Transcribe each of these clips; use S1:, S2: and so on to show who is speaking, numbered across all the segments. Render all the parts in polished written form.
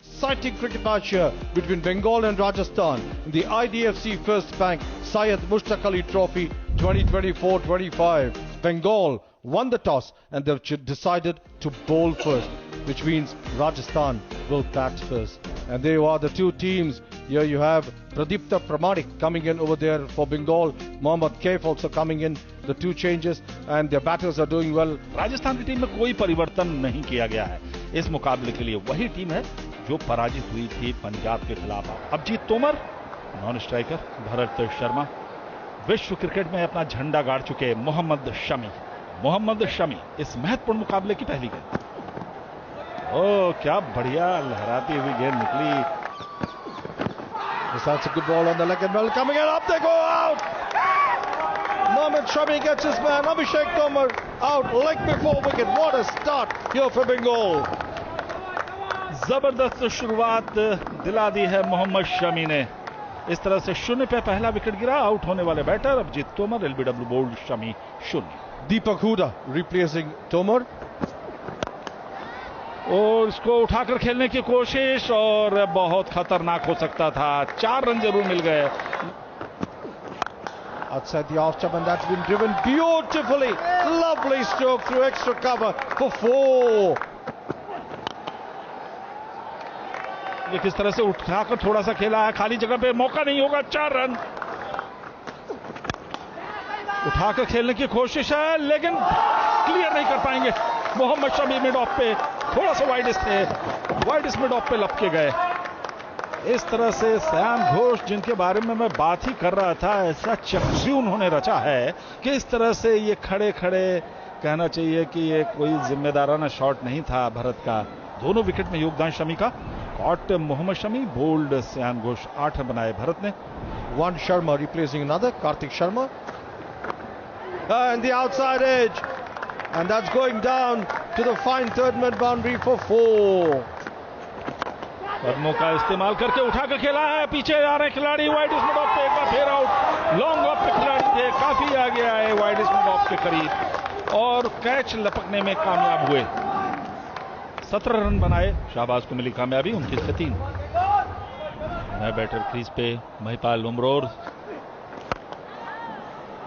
S1: Exciting cricket match here between Bengal and Rajasthan in the IDFC First Bank Syed Mushtaq Ali Trophy 2024-25. Bengal won the toss and they've decided to bowl first, which means Rajasthan will bat first. And there are the two teams. Here you have Pradipta Pramanik coming in over there for Bengal. Mohammad Kaif also coming in. The two changes and their batters are doing well.
S2: Rajasthan की team में कोई परिवर्तन नहीं किया गया है इस मुकाबले के लिए। वही टीम है जो पराजित हुई थी पंजाब के खिलाफ। अभिजीत तोमर नॉन स्ट्राइकर, भरत शर्मा विश्व क्रिकेट में अपना झंडा गाड़ चुके मोहम्मद शमी इस महत्वपूर्ण मुकाबले की पहली गेंद। ओह क्या बढ़िया लहराती हुई गेंद निकली।
S1: That's a good ball on the leg and well coming in, up they go, out. Mohammad Shami gets his man. Abhishek Tomar out, leg before wicket. What a start here for Bengal.
S2: जबरदस्त शुरुआत दिला दी है मोहम्मद शमी ने। इस तरह से शून्य पे पहला विकेट गिरा। आउट होने वाले batter Abhijeet Tomar, LBW bowled Shami 0।
S1: Deepak Huda replacing Tomar.
S2: और इसको उठाकर खेलने की कोशिश और बहुत खतरनाक हो सकता था। 4 रन जरूर मिल गए।
S1: Outside the off stump and that's been driven beautifully. Lovely stroke through extra cover for 4.
S2: ये किस तरह से उठाकर थोड़ा सा खेला है, खाली जगह पे मौका नहीं होगा। 4 रन उठाकर खेलने की कोशिश है लेकिन क्लियर नहीं कर पाएंगे। मोहम्मद शमी मिड ऑफ पे थोड़ा सा वाइडिस थे, वाइडिस मिड ऑफ पे लपके गए। इस तरह से सैम घोष जिनके बारे में मैं बात ही कर रहा था, ऐसा चक्सी उन्होंने रचा है कि इस तरह से ये खड़े खड़े कहना चाहिए कि ये कोई जिम्मेदाराना शॉट नहीं था भरत का। दोनों विकेट में योगदान शमी का। Caught Mohammed Shami, bowled Sam Ghosh. 8 run बनाए भरत ने।
S1: One Sharma replacing another, Karthik Sharma. And the outside edge. And that's going down to the fine third man boundary for 4.
S2: कदमों का इस्तेमाल करके उठाकर खेला है। पीछे आ रहे खिलाड़ी वाइड मिड ऑफ पे, एक बार फिर आउट। लॉन्ग ऑफ पे खिलाड़ी थे, काफी आगे आए वाइड मिड ऑफ के करीब और कैच लपकने में कामयाब हुए। 17 रन बनाए। शाहबाज को मिली कामयाबी 29 से 3। नए बैटर क्रीज पे महिपाल उमरोर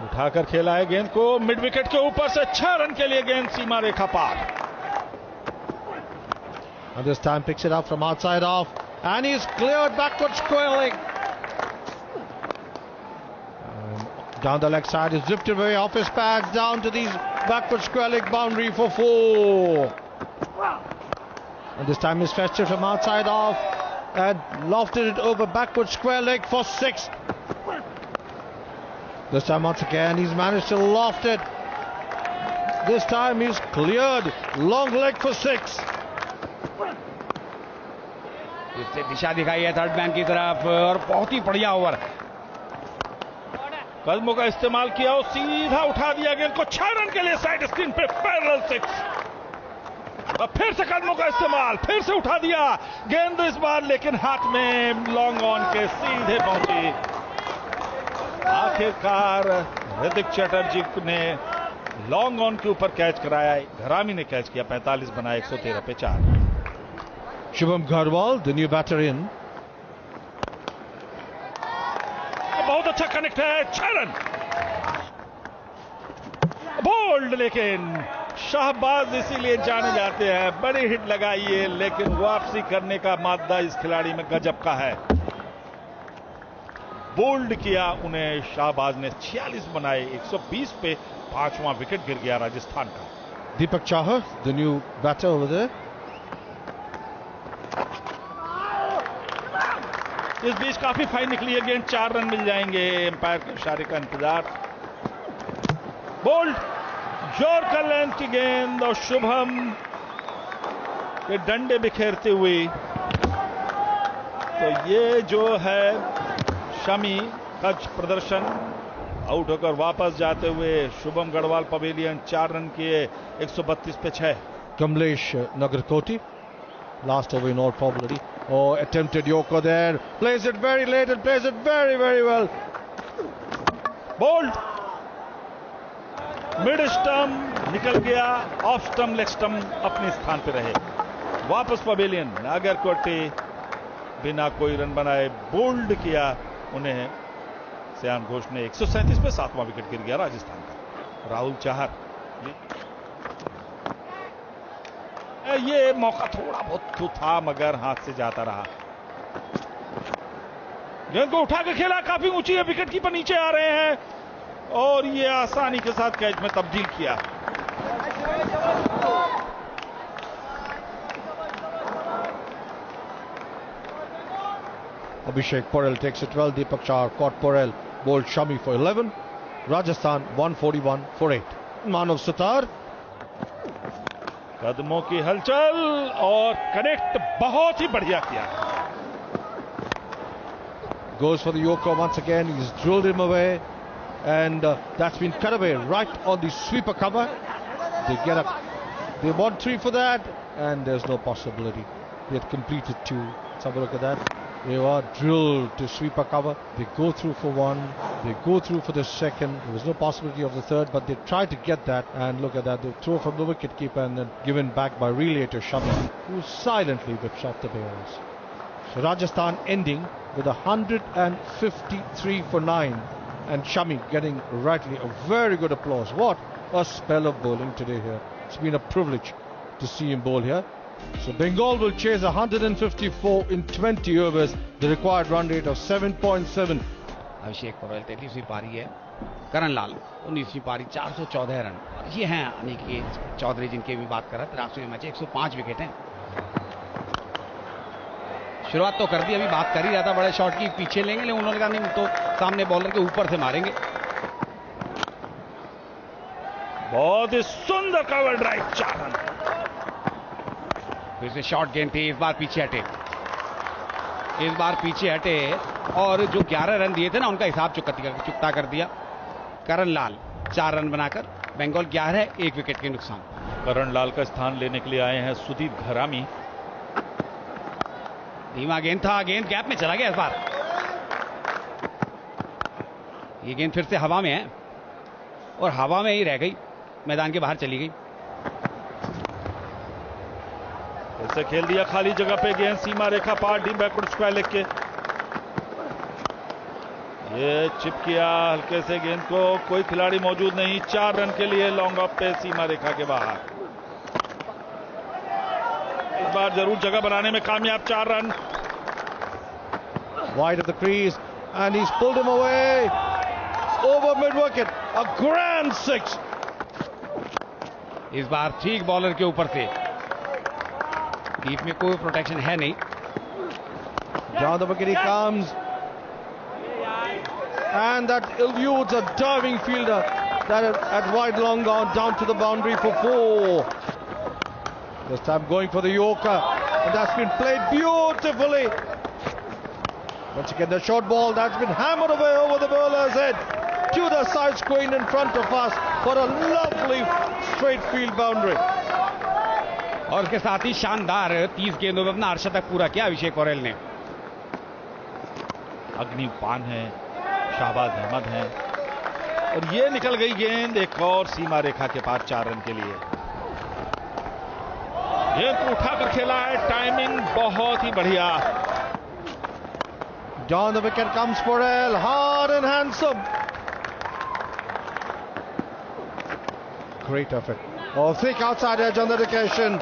S2: उठाकर खेला है गेंद को मिड विकेट के ऊपर से। 6 रन के लिए गेंद सीमा रेखा पार।
S1: And this time picks it up from outside off and he's cleared backward square leg. Down the leg side, he's drifted away off his pads down to these backward square leg boundary for 4. And this time he's fetched it from outside off and lofted it over backward square leg for 6. This time once again he's managed to loft it. This time he's cleared long leg for 6.
S3: इससे दिशा दिखाई है third man की तरफ और बहुत ही बढ़िया over.
S2: कदमों का इस्तेमाल किया और सीधा उठा दिया गेंद को। 6 रन के लिए साइड स्क्रीन पे पैरेलल 6। और फिर से कदमों का इस्तेमाल, फिर से उठा दिया गेंद इस बार लेकिन हाथ में लॉन्ग ऑन के सीधे पहुंची। आखिरकार ऋतिक चटर्जी ने लॉन्ग ऑन के ऊपर कैच कराया। घरामी ने कैच किया। 45 बनाए 113 पे 4।
S1: Shubham Garwal, the new batter in.
S2: बहुत अच्छा कनेक्ट है। 6 रन बोल्ड, लेकिन शाहबाज इसीलिए जाने जाते हैं। बड़ी हिट लगाई है लेकिन वापसी करने का मादा इस खिलाड़ी में गजब का है। बोल्ड किया उन्हें शाहबाज ने। 46 बनाए 120 पे 5वां विकेट गिर गया राजस्थान का।
S1: Deepak Chahar, the new batter over there.
S2: इस बीच काफी फाइन निकली है गेंद। 4 रन मिल जाएंगे। एम्पायर के इशारे का इंतजार। बोल्ड यॉर्कर लेंथ की गेंद और शुभम के डंडे बिखेरते हुए। तो ये जो है शमी का प्रदर्शन। आउट होकर वापस जाते हुए शुभम गढ़वाल पवेलियन 4 रन किए 132 पे 6।
S1: Kamlesh Nagarkoti, last over in all probability. Oh, attempted Yorker there. Plays it very late and plays it very, very well.
S2: Bowled mid stump निकल गया। ऑफ स्टंप लेग स्टंप अपने स्थान पे रहे। वापस पवेलियन नागरकोटी बिना कोई रन बनाए बोल्ड किया उन्हें श्रेयान घोष ने। 137 पे 7वां विकेट गिर गया राजस्थान का। राहुल चाहर, ये मौका थोड़ा बहुत था मगर हाथ से जाता रहा। गेंद को उठाकर खेला, काफी ऊंची है, विकेट कीपर नीचे आ रहे हैं और ये आसानी के साथ कैच में तब्दील किया।
S1: Abhishek Porel takes it well. Deepak Chahar caught Porel, bowled Shami for 11. Rajasthan 141 for 8. Manav Sutar.
S2: कदमों की हलचल और कनेक्ट बहुत ही बढ़िया किया।
S1: Goes for the Yorker once again. He's drilled him away, and that's been cut away right on the sweeper cover. They want 3 for that, and there's no possibility. They had completed 2. Let's have a look at that. They were drilled to sweeper cover. They go through for 1. They go through for the second. There was no possibility of the third, but they tried to get that. And look at that. They throw from the wicket keeper and then given back by relay to Shami, who silently whips off the bails. So Rajasthan ending with 153 for 9. And Shami getting rightly a very good applause. What a spell of bowling today here. It's been a privilege to see him bowl here. So Bengal will chase 154 in 20 overs, the required run rate of 7.7.
S3: अभिषेक पोरेल 33वीं पारी है, करण लाल 19वीं पारी 414 run. ये हैं अनिकेत चौधरी जिनकी भी बात कर रहा था। 83वें मैच 105 विकेट हैं। शुरुआत तो कर दी, अभी बात कर ही रहा था बड़े शॉट की, पीछे लेंगे, लेकिन उन्होंने कहा नहीं तो सामने बॉलर के ऊपर से मारेंगे।
S2: बहुत ही सुंदर कवर ड्राइव, 4 रन।
S3: फिर से शॉर्ट गेंद थी, इस बार पीछे हटे, और जो 11 रन दिए थे ना उनका हिसाब चुकता कर दिया। करण लाल 4 रन बनाकर बंगाल 11 1 विकेट के नुकसान।
S2: करण लाल का स्थान लेने के लिए आए हैं सुदीप घरामी।
S3: धीमा गेंद था, गेंद गैप में चला गया इस बार। ये गेंद फिर से हवा में है और हवा में ही रह गई, मैदान के बाहर चली गई।
S2: फिर से खेल दिया खाली जगह पे, गेंद सीमा रेखा पार, डीप बैकवर्ड स्क्वायर लेग के ये चिप किया हल्के से गेंद को, कोई खिलाड़ी मौजूद नहीं। 4 रन के लिए लॉन्ग ऑफ पे सीमा रेखा के बाहर। इस बार जरूर जगह बनाने में कामयाब, 4 run.
S1: Wide of the crease, and he's pulled him away over mid wicket. A grand 6.
S3: इस बार ठीक बॉलर के ऊपर से, डीप में कोई प्रोटेक्शन है नहीं।
S1: Down the wicket he comes, and that eludes a diving fielder that at wide long on down to the boundary for 4. This time going for the Yorker, and that's been played beautifully. Once again the short ball that's been hammered away over the bowler's head to the side screen in front of us for a lovely straight field boundary.
S3: और उसके साथ ही शानदार 30 गेंदों में अपना अर्धशतक पूरा किया अभिषेक पोरेल ने।
S2: अग्निपान है, शाहबाज अहमद हैं और ये निकल गई गेंद एक और सीमा रेखा के पार 4 रन के लिए। गेंद को उठाकर खेला है, टाइमिंग बहुत ही बढ़िया।
S1: Down the wicket comes Porel, hard and handsome. Great effort. Oh, thick outside edge on the occasion.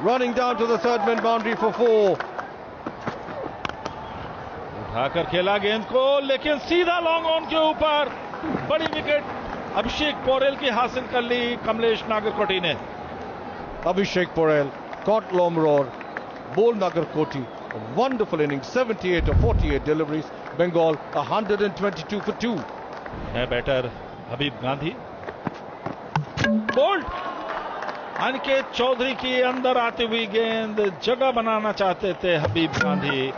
S1: Running down to the third man boundary for 4.
S2: उठाकर खेला गेंद को, लेकिन सीधा लॉन्ग ऑन के ऊपर बड़ी विकेट अभिषेक पोरेल की हासिल कर ली कमलेश नागरकोटी ने।
S1: Abhishek Porel caught Lomror, bowled Nagarkoti. A wonderful innings, 78 of 48 deliveries. Bengal 122 for 2.
S2: है बैटर हबीब गांधी, बोल्ड। अनिकेत चौधरी की अंदर आती हुई गेंद, जगह बनाना चाहते थे हबीब गांधी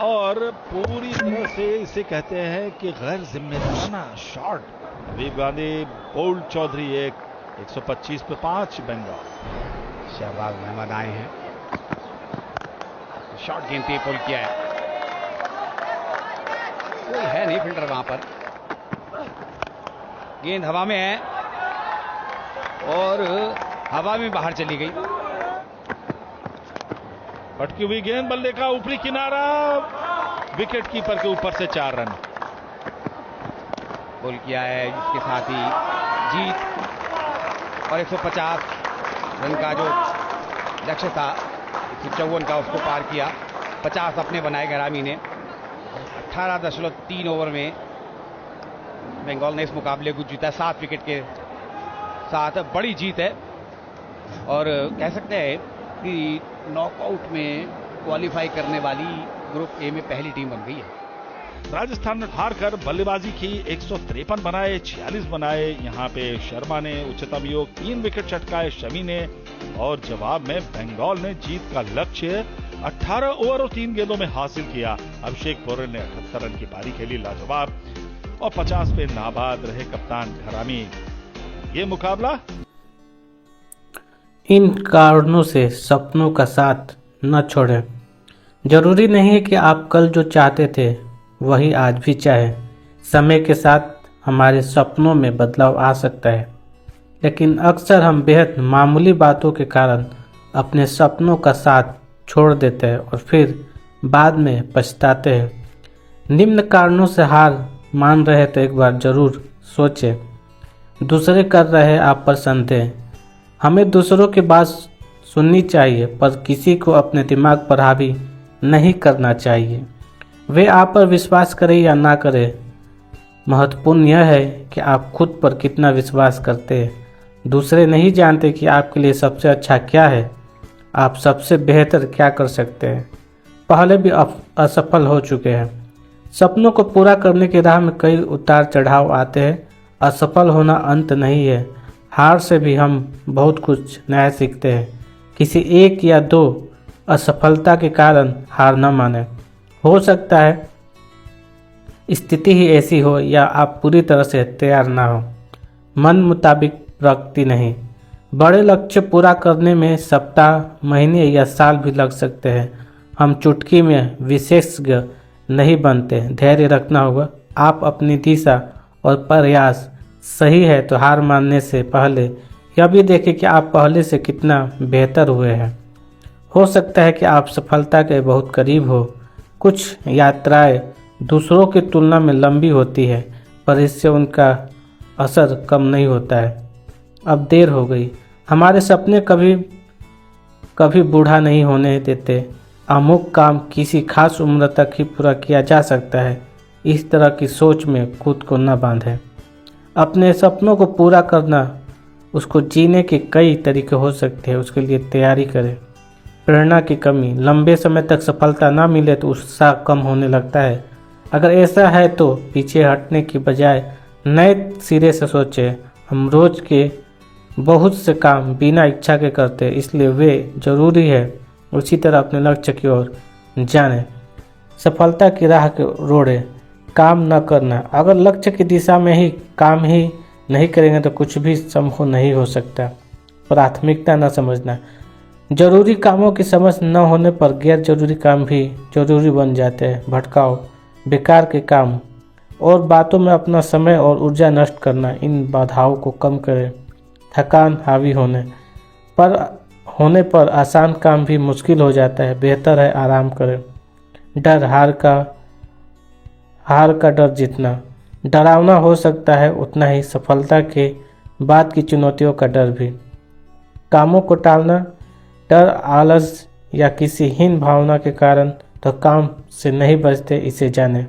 S2: और पूरी तरह से इसे कहते हैं कि गैर जिम्मेदाराना शॉट। हबीब गांधी, बोल्ड चौधरी 125 पे 5 बंगाल।
S3: शहबाज अहमद आए हैं, शॉर्ट गेंद पे पुल किया है, कोई है नहीं फील्डर वहां पर। गेंद हवा में है और हवा में बाहर चली गई।
S2: पटकी हुई गेंद, बल्ले का ऊपरी किनारा, विकेट कीपर के ऊपर से 4 रन।
S3: गोल किया है, जिसके साथ ही जीत और 150 रन का जो लक्ष्य था 154 का, उसको पार किया। 50 अपने बनाए घरामी ने। 18.3 ओवर में बंगाल ने इस मुकाबले को जीता 7 विकेट के साथ। बड़ी जीत है और कह सकते हैं कि नॉकआउट में क्वालिफाई करने वाली ग्रुप ए में पहली टीम बन गई है।
S2: राजस्थान ने हारकर बल्लेबाजी की, 153 बनाए, 46 बनाए। यहां पे शर्मा ने उच्चतम योग 3 विकेट चटकाए शमी ने, और जवाब में बंगाल ने जीत का लक्ष्य 18 ओवर और 3 गेंदों में हासिल किया। अभिषेक पोरेल ने 78 रन की पारी खेली लाजवाब, और 50 पे नाबाद रहे कप्तान घरामी। ये मुकाबला
S4: इन कारणों से सपनों का साथ न छोड़ें। जरूरी नहीं है कि आप कल जो चाहते थे वही आज भी चाहें। समय के साथ हमारे सपनों में बदलाव आ सकता है, लेकिन अक्सर हम बेहद मामूली बातों के कारण अपने सपनों का साथ छोड़ देते हैं और फिर बाद में पछताते हैं। निम्न कारणों से हार मान रहे तो एक बार जरूर सोचें। दूसरे कर रहे हैं आप पर संदेह। हमें दूसरों की बात सुननी चाहिए, पर किसी को अपने दिमाग पर हावी नहीं करना चाहिए। वे आप पर विश्वास करें या ना करें, महत्वपूर्ण यह है कि आप खुद पर कितना विश्वास करते हैं। दूसरे नहीं जानते कि आपके लिए सबसे अच्छा क्या है, आप सबसे बेहतर क्या कर सकते हैं। पहले भी असफल हो चुके हैं। सपनों को पूरा करने की राह में कई उतार चढ़ाव आते हैं। असफल होना अंत नहीं है। हार से भी हम बहुत कुछ नया सीखते हैं। किसी एक या दो असफलता के कारण हार न माने। हो सकता है स्थिति ही ऐसी हो या आप पूरी तरह से तैयार ना हो। मन मुताबिक प्रगति नहीं। बड़े लक्ष्य पूरा करने में सप्ताह, महीने या साल भी लग सकते हैं। हम चुटकी में विशेषज्ञ नहीं बनते। धैर्य रखना होगा। आप अपनी दिशा और प्रयास सही है तो हार मानने से पहले यह भी देखें कि आप पहले से कितना बेहतर हुए हैं। हो सकता है कि आप सफलता के बहुत करीब हो। कुछ यात्राएं दूसरों की तुलना में लंबी होती है, पर इससे उनका असर कम नहीं होता है। अब देर हो गई। हमारे सपने कभी बूढ़ा नहीं होने देते। अमुक काम किसी खास उम्र तक ही पूरा किया जा सकता है। इस तरह की सोच में खुद को न बांधें। अपने सपनों को पूरा करना, उसको जीने के कई तरीके हो सकते हैं। उसके लिए तैयारी करें। प्रेरणा की कमी। लंबे समय तक सफलता ना मिले तो उत्साह कम होने लगता है। अगर ऐसा है तो पीछे हटने की बजाय नए सिरे से सोचें। हम रोज के बहुत से काम बिना इच्छा के करते हैं, इसलिए वे जरूरी है उसी तरह अपने लक्ष्य की ओर जाने। सफलता की राह के रोड़े काम न करना। अगर लक्ष्य की दिशा में ही काम ही नहीं करेंगे तो कुछ भी संभव नहीं हो सकता। प्राथमिकता न समझना। जरूरी कामों की समझ न होने पर गैर जरूरी काम भी जरूरी बन जाते हैं। भटकाव, बेकार के काम और बातों में अपना समय और ऊर्जा नष्ट करना, इन बाधाओं को कम करें। थकान हावी होने पर आसान काम भी मुश्किल हो जाता है। बेहतर है आराम करें। डर, हार का डर जीतना डरावना हो सकता है, उतना ही सफलता के बाद की चुनौतियों का डर भी। कामों को टालना, डर, आलस या किसी हीन भावना के कारण तो काम से नहीं बचते, इसे जानें।